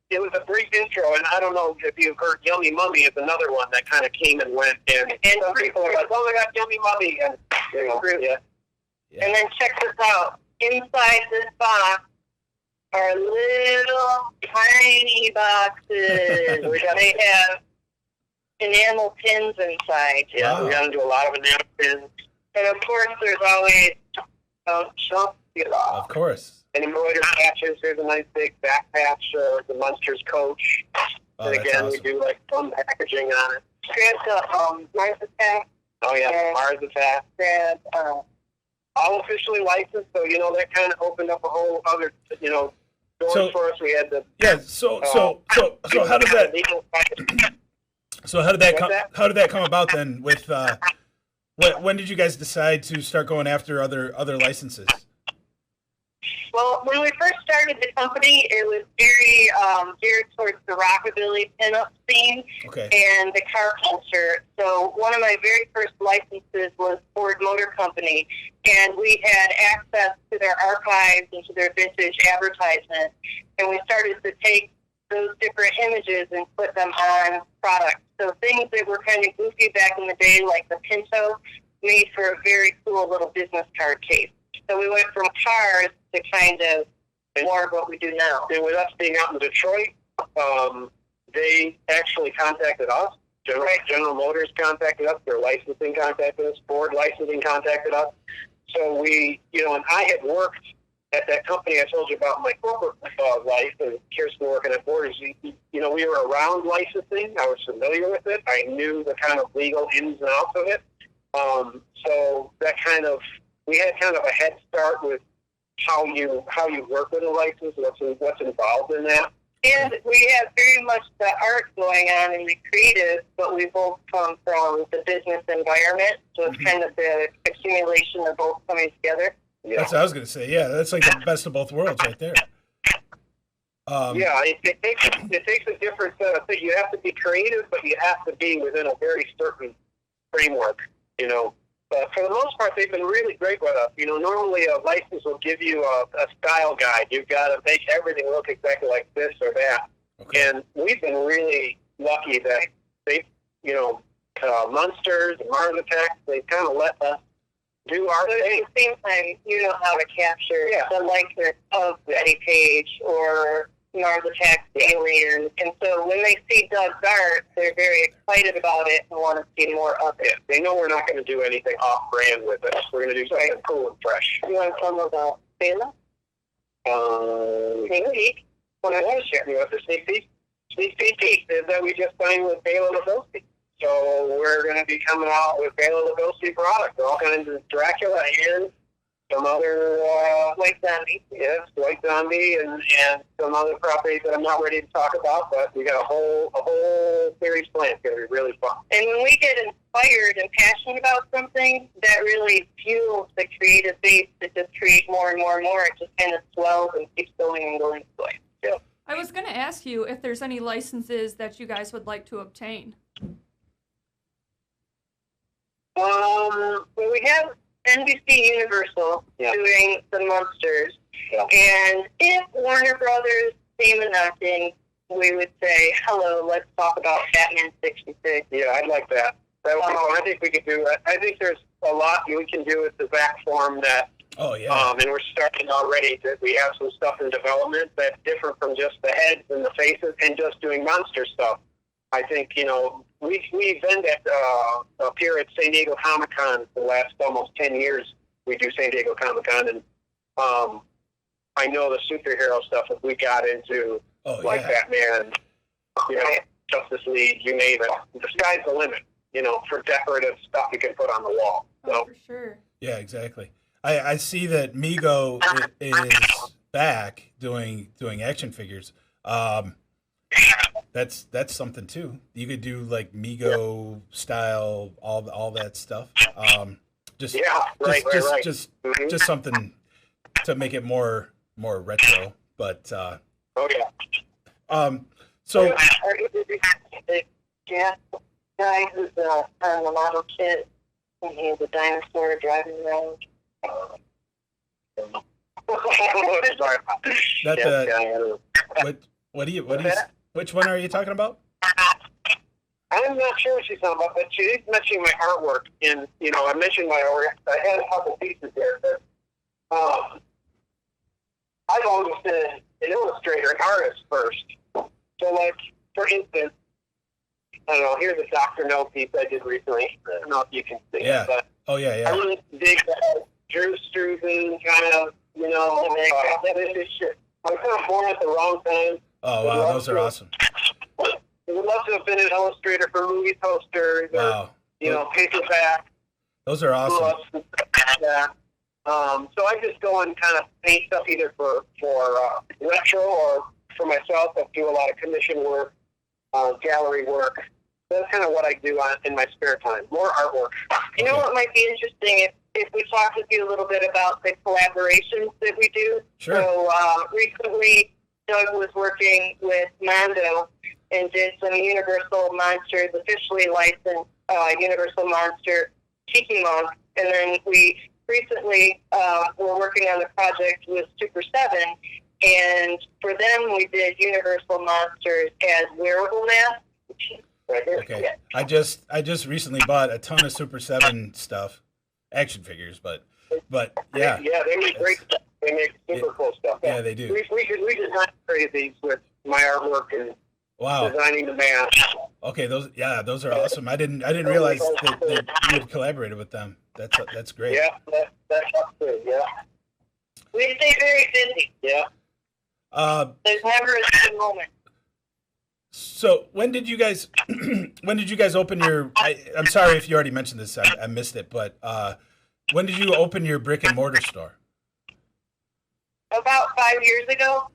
It was a brief intro, and I don't know if you've heard Yummy Mummy is another one that kind of came and went, and some people are like, oh my God, Yummy Mummy, and you know, yeah. And then check this out. Inside this box are little tiny boxes where they have enamel pins inside. Yeah, Wow. we got to do a lot of enamel pins. And of course, there's always chocolate. Of course. And embroidered patches. There's a nice big back patch, the Munsters coach. Oh, And that's again, awesome. we do like fun packaging on it. Grab Mars Attack. Oh yeah, Yeah. Mars Attack. Grab All officially licensed, so you know that kind of opened up a whole other, you know, doors So- for us. We had the Yeah. So how did that? legal So how did that What's come? that? How did that come about then? With when did you guys decide to start going after other licenses? Well, when we first started the company, it was very geared towards the rockabilly pinup scene Okay. and the car culture. So one of my very first licenses was Ford Motor Company, and we had access to their archives and to their vintage advertisements. And we started to take those different images and put them on products. So things that were kind of goofy back in the day, like the Pinto, made for a very cool little business card case. So we went from cars to kind of more of what we do now. And with us being out in Detroit, they actually contacted us. General Motors contacted us. Their licensing contacted us. Ford licensing contacted us. So we, you know, and I had worked at that company I told you about in my corporate life, and Kirsten working at Ford. You know, we were around licensing. I was familiar with it. I knew the kind of legal ins and outs of it. So that kind of, we had kind of a head start with how you work with a license, what's involved in that. And we have very much the art going on in the creative, but we both come from the business environment, so it's kind of the accumulation of both coming together. Yeah. That's what I was gonna say. Yeah, that's like the best of both worlds right there. Yeah, it takes a different set of things. You have to be creative, but you have to be within a very certain framework, you know. But for the most part, they've been really great with us. You know, normally a license will give you a style guide. You've got to make everything look exactly like this or that. Okay. And we've been really lucky that they, you know, Munsters and Mars Attacks, they kind of let us do our But thing. at the same time, you know how to capture the likeness of Eddie Page or Mars Attacks Alien. And so when they see Doug's art, they're very excited about it and want to see more of it. Yeah, they know we're not going to do anything off-brand with it. We're going to do something cool and fresh. You want to tell them about Bela? Sneak peek. What I want to share with the sneak peek is that we just signed with Bela Lugosi. So we're going to be coming out with Bela Lugosi products. All kinds of Dracula and some other White Zombie. yes, White Zombie and some other properties that I'm not ready to talk about. But we got a whole series planned. It's going to be really fun. And when we get inspired and passionate about something, that really fuels the creative base to just create more and more and more. It just kind of swells and keeps going and going and going. Yeah. I was going to ask you if there's any licenses that you guys would like to obtain. Well, we have NBC Universal doing the Munsters, Yeah. and if Warner Brothers came a knocking, we would say, hello, let's talk about Batman 66. Yeah, I'd like that. I think we could do that. I think there's a lot we can do with the VAC form that, Oh yeah. and we're starting already. We have some stuff in development that's different from just the heads and the faces and just doing monster stuff. I think, you know, we've been up here at San Diego Comic-Con for the last almost 10 years. We do San Diego Comic-Con, and I know the superhero stuff that we got into, like Batman, you know, Justice League, you name it. The sky's the limit, you know, for decorative stuff you can put on the wall. Oh, So, for sure. Yeah, exactly. I see that Mego is back doing action figures. That's something too. You could do like Mego style, all that stuff. Just something to make it more retro. But oh yeah. So Yeah, guy who's on the model kit, and he's a dinosaur driving around. Sorry. Which one are you talking about? I'm not sure what she's talking about, but she is mentioning my artwork. And, I mentioned my artwork. I had a couple pieces there. But, I've always been an illustrator, an artist first. So, like, for instance, I don't know, here's a Dr. No piece I did recently. I don't know if you can see it, but I really dig that Drew Struzan kind of, this shit. I was kind of born at the wrong time. Oh, wow, those are awesome. I would love to have been an illustrator for movie posters or, paperback. Those are awesome. Yeah. So I just go and kind of paint stuff either for retro or for myself. I do a lot of commission work, gallery work. That's kind of what I do in my spare time. More artwork. You know what might be interesting if we talk with you a little bit about the collaborations that we do. Sure. So recently, Doug was working with Mondo and did some Universal Monsters, officially licensed Universal Monster Tiki Monk. And then we recently were working on the project with Super 7. And for them, we did Universal Monsters as wearable masks. Right here. Okay. Yeah. I just recently bought a ton of Super 7 stuff, action figures, but yeah. Yeah, they make great stuff. They make super cool stuff. Yeah, they do. We designed these with my artwork and designing the mask. Okay, those are awesome. I didn't realize that you had collaborated with them. That's great. Yeah, that's good. Yeah. We stay very busy. Yeah. There's never a good moment. So when did you guys open your? I'm sorry if you already mentioned this. I missed it, but when did you open your brick and mortar store? About 5 years ago.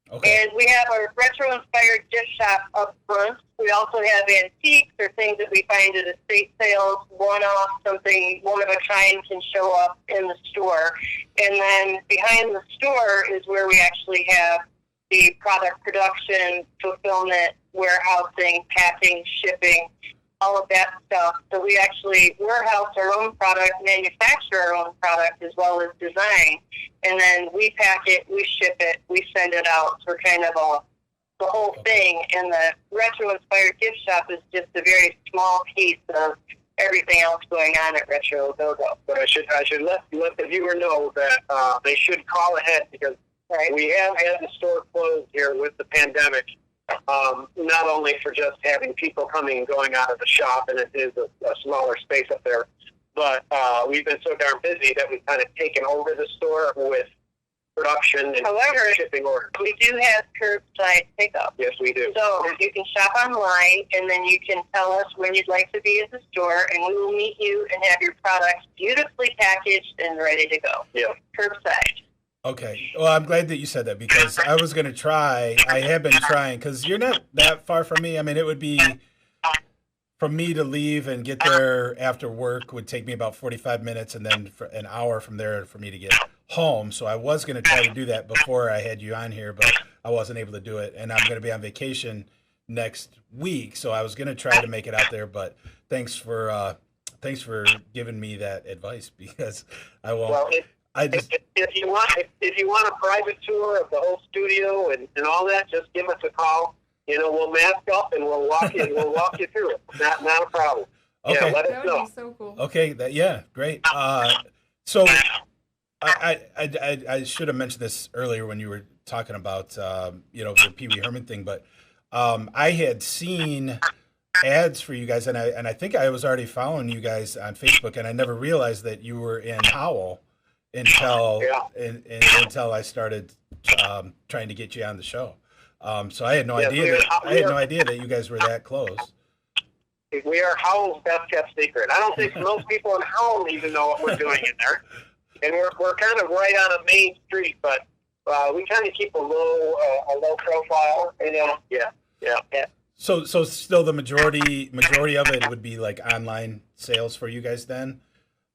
Okay. And we have our retro-inspired gift shop up front. We also have antiques or things that we find at estate sales, one-off, something one of a kind can show up in the store. And then behind the store is where we actually have the product production, fulfillment, warehousing, packing, shipping, all of that stuff. So we actually warehouse our own product, manufacture our own product, as well as design. And then we pack it, we ship it, we send it out. So we're kind of the whole thing. And the retro-inspired gift shop is just a very small piece of everything else going on at Retro Go-Go. But I should let the viewer know that they should call ahead because we have had the store closed here with the pandemic. Not only for just having people coming and going out of the shop, and it is a smaller space up there, but we've been so darn busy that we've kind of taken over the store with production and shipping orders. We do have curbside pickup. Yes, we do. So you can shop online, and then you can tell us when you'd like to be at the store, and we will meet you and have your products beautifully packaged and ready to go. Yeah. Curbside. Okay. Well, I'm glad that you said that because I was going to try. I have been trying because you're not that far from me. I mean, it would be from me to leave and get there after work would take me about 45 minutes and then for an hour from there for me to get home. So I was going to try to do that before I had you on here, but I wasn't able to do it. And I'm going to be on vacation next week. So I was going to try to make it out there, but thanks for giving me that advice because I won't. Well, if you want a private tour of the whole studio and all that, just give us a call. We'll mask up and we'll walk you through it. Not a problem. Okay. Yeah, let us That know. would be so cool. Okay. Great. So I should have mentioned this earlier when you were talking about the Pee Wee Herman thing, but I had seen ads for you guys, and I think I was already following you guys on Facebook, and I never realized that you were in Howell until I started trying to get you on the show. So I had no idea that you guys were that close. We are Howell's best kept secret. I don't think most people in Howell even know what we're doing in there, and we're kind of right on a main street, but we kind of keep a low profile. Yeah. So still the majority of it would be like online sales for you guys then,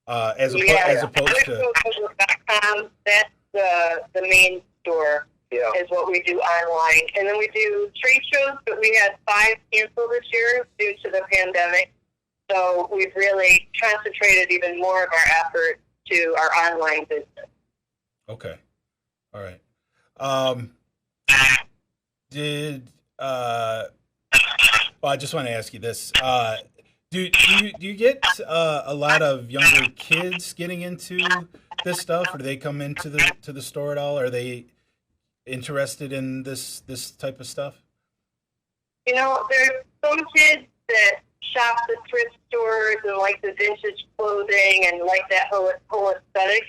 as opposed to. That's the main store. Yeah. Is what we do online. And then we do trade shows, but we had 5 canceled this year due to the pandemic. So we've really concentrated even more of our effort to our online business. Okay. All right. Did well, I just want to ask you this. Do you get a lot of younger kids getting into this stuff, or do they come into the store at all? Are they interested in this type of stuff? You know, there's some kids that shop the thrift stores and like the vintage clothing and like that whole aesthetic.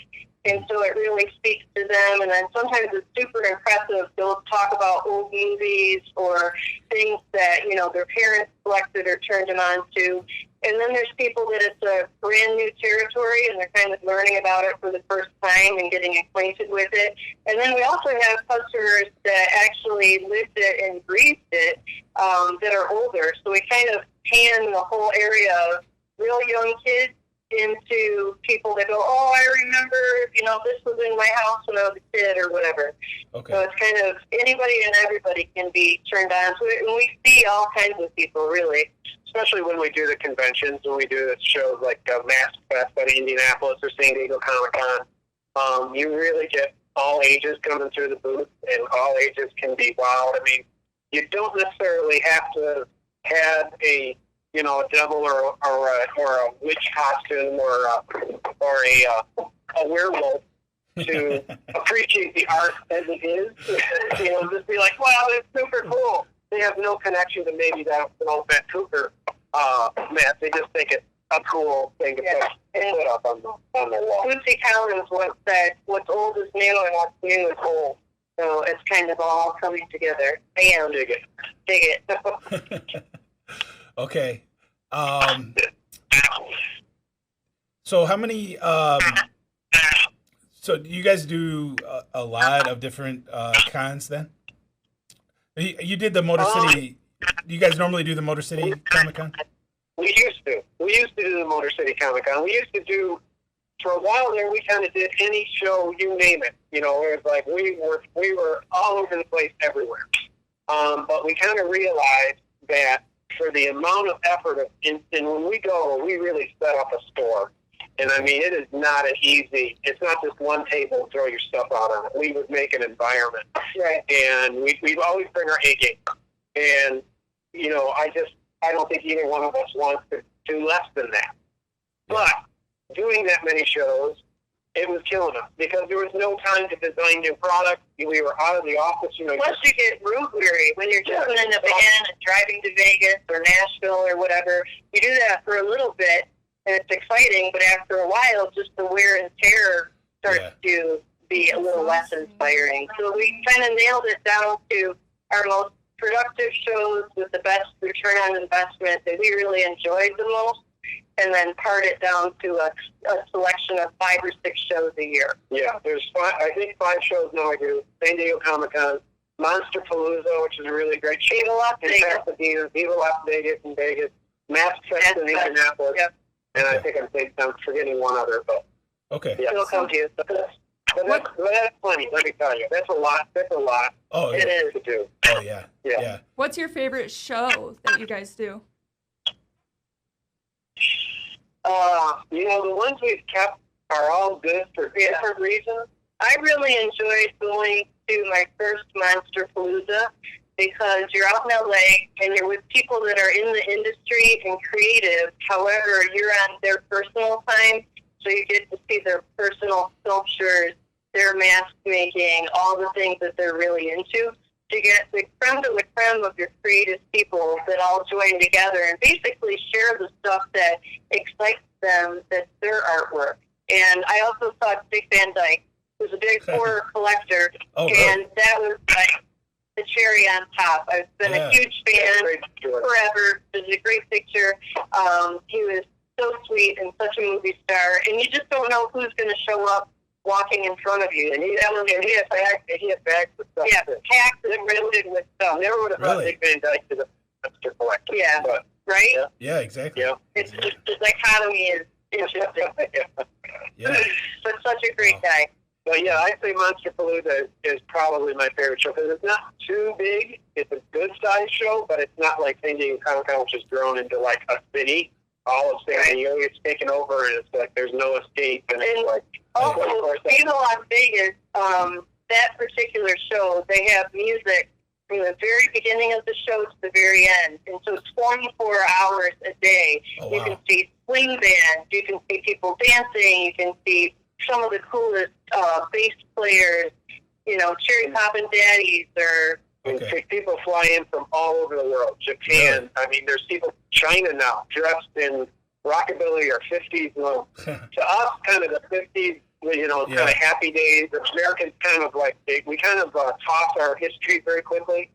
And so it really speaks to them. And then sometimes it's super impressive. They'll talk about old movies or things that, you know, their parents selected or turned them on to. And then there's people that it's a brand new territory and they're kind of learning about it for the first time and getting acquainted with it. And then we also have customers that actually lived it and breathed it that are older. So we kind of pan the whole area of real young kids into people that go, oh, I remember, you know, this was in my house when I was a kid or whatever. Okay. So it's kind of anybody and everybody can be turned on to it. And we see all kinds of people, really. Especially when we do the conventions, when we do the shows like Mass Fest at Indianapolis or San Diego Comic-Con. You really get all ages coming through the booth, and all ages can be wild. I mean, you don't necessarily have to have a devil or a witch costume or a werewolf to appreciate the art as it is. Just be like, wow, it's super cool. They have no connection to maybe that old Vancouver mess. They just think it's a cool thing to put up on the wall. Lucy Collins once said, what's old is new and what's new is old. So it's kind of all coming together. Bam. Dig it. Okay. So how many, so you guys do a lot of different cons then? You did the Motor City, you guys normally do the Motor City Comic-Con? We used to. We used to do the Motor City Comic-Con. We used to do, for a while there, we kind of did any show, you name it. It was like we were all over the place everywhere. But we kind of realized that for the amount of effort, and when we go, we really set up a store. And I mean, it is not an easy, it's not just one table and throw your stuff out on it. We would make an environment. Right. And we always bring our A game. And, I don't think either one of us wants to do less than that. But doing that many shows, it was killing us because there was no time to design new products. We were out of the office. Plus, you get road weary when you're just in a van and driving to Vegas or Nashville or whatever. You do that for a little bit, and it's exciting, but after a while, just the wear and tear starts to be a little less inspiring. So we kind of nailed it down to our most productive shows with the best return on investment that we really enjoyed the most, and then part it down to a selection of 5 or 6 shows a year. Yeah, there's 5 shows now I do. San Diego Comic-Con, Monster Palooza, which is a really great show. Viva Las Vegas in Vegas, Mass Fest in Indianapolis, and I think I'm forgetting one other, but okay. Yeah. It'll come to you. But that's plenty, let me tell you. That's a lot. Oh, it is to do. Oh, yeah. What's your favorite show that you guys do? The ones we've kept are all good for different reasons. I really enjoyed going to my first Monster Palooza because you're out in LA and you're with people that are in the industry and creative. However, you're on their personal time, so you get to see their personal sculptures, their mask making, all the things that they're really into. To get the creme de la creme of your creative people that all join together and basically share the stuff that excites them, that's their artwork. And I also saw Dick Van Dyke, who's a big horror collector, and that was like the cherry on top. I've been a huge fan forever. It was a great picture. He was so sweet and such a movie star, and you just don't know who's going to show up walking in front of you. And he had bags with stuff. Yeah, packs and riddled with stuff. Never would have thought Dick Van Dyke was a monster collector. Yeah, but, right? Yeah, exactly. Yeah. It's just, the dichotomy is interesting. But such a great guy. But yeah, I say Monster Palooza is probably my favorite show because it's not too big. It's a good-sized show, but it's not like San Diego Comic-Con, which has grown into like a city. All of San Diego gets taken over, and it's like there's no escape. And it's like, Viva Las Vegas, that particular show, they have music from the very beginning of the show to the very end. And so 24 hours a day. Oh, You wow. can see swing bands, you can see people dancing, you can see some of the coolest bass players, cherry poppin' daddies, or Okay. people fly in from all over the world. Japan. I mean, there's people from China now dressed in rockabilly or 50s. Well, to us, kind of the 50s, kind of happy days. Americans kind of we kind of toss our history very quickly.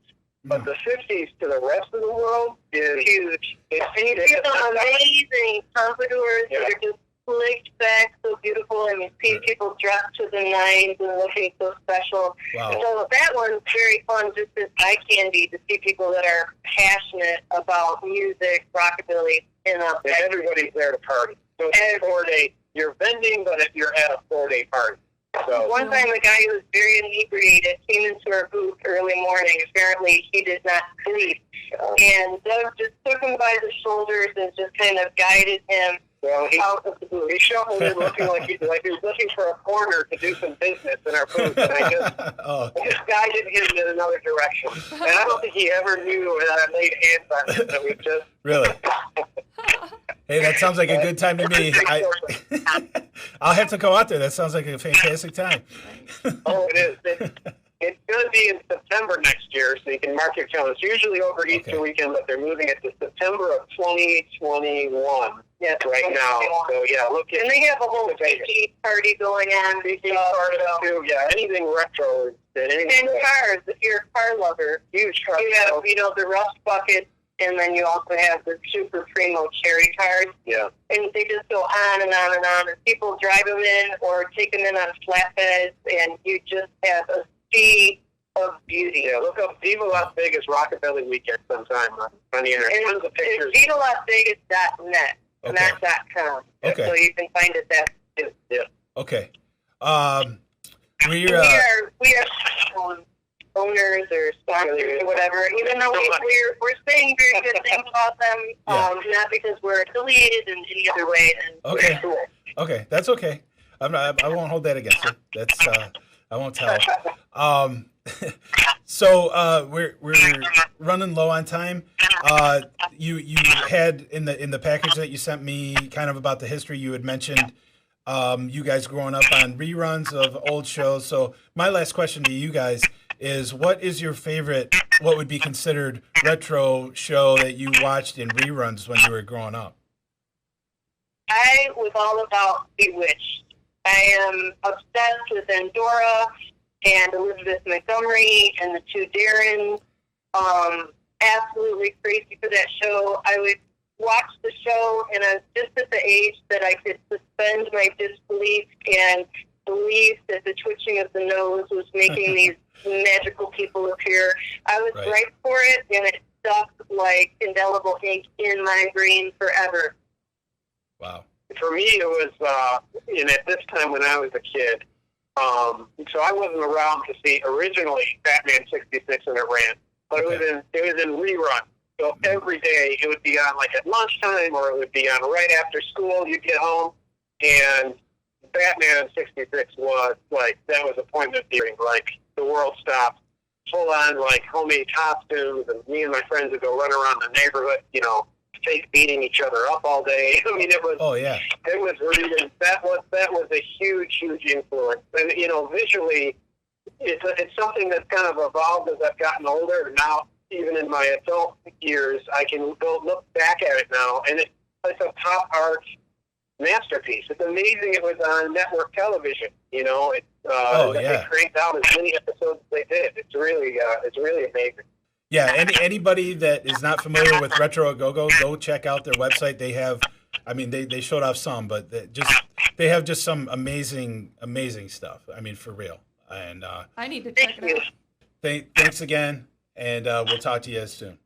But the 50s to the rest of the world is huge. and you see some amazing pompadours that are just slicked back, so beautiful, and you see people dressed to the nines and looking so special. Wow. So that one's very fun, just as eye candy, to see people that are passionate about music, rockabilly, And everybody's there to party. So it's a 4-day. You're vending, but if you're at a 4-day party. So One time, a guy who was very inebriated came into our booth early morning. Apparently, he did not sleep. And Doug just took him by the shoulders and just kind of guided him out of the booth. he shuffled in looking like he was looking for a corner to do some business in our booth. And I just guided him in another direction. And I don't think he ever knew that I laid hands on him. So we just... Really? Hey, that sounds like a good time to me. I'll have to go out there. That sounds like a fantastic time. Oh, it is. It's going to be in September next year, so you can mark your calendar. It's usually over Easter weekend, but they're moving it to September of 2021 right now. So, look at... And they have a whole big party going on. Big part of it, too. Yeah, anything retro. And cars, if you're a car lover. Huge car. You have, the rust bucket, and then you also have the super primo cherry cars. Yeah. And they just go on and on and on. And people drive them in or take them in on flatbeds, and you just have a sea of beauty. Yeah, look up Viva Las Vegas Rockabilly Weekend sometime on the internet. Tons of pictures. It's VivaLasVegas.net, not .com. Okay. So you can find it that too. Yeah. Okay. We are owners or sponsors or whatever, even though we're saying very good things about them, not because we're affiliated in any other way. And Okay. Okay, that's okay. I won't hold that against you. That's I won't tell. So we're running low on time. You had in the package that you sent me kind of about the history. You had mentioned you guys growing up on reruns of old shows. So my last question to you guys is, what is your favorite, what would be considered retro show that you watched in reruns when you were growing up? I was all about Bewitched. I am obsessed with Endora and Elizabeth Montgomery and the two Darrens. Absolutely crazy for that show. I would watch the show, and I was just at the age that I could suspend my disbelief and believe that the twitching of the nose was making these magical people appear. I was right for it, and it stuck like indelible ink in my brain forever. Wow. For me, it was, at this time when I was a kid, so I wasn't around to see originally Batman 66 and it ran, but it was in rerun. So every day it would be on like at lunchtime, or it would be on right after school. You'd get home, and Batman 66 was like, that was appointment viewing. Like, the world stopped, full on like homemade costumes, and me and my friends would go run around the neighborhood, fake beating each other up all day. I mean, it was. Oh yeah. It was really, that was a huge influence, and visually, it's something that's kind of evolved as I've gotten older. Now, even in my adult years, I can go look back at it now, and it's a pop art masterpiece. It's amazing it was on network television. They cranked out as many episodes as they did. It's really amazing. Yeah, anybody that is not familiar with Retro A Go-Go, go check out their website. They have, they showed off some, but they have just some amazing stuff. I mean, for real. And I need to check it out. Thanks again, and we'll talk to you soon.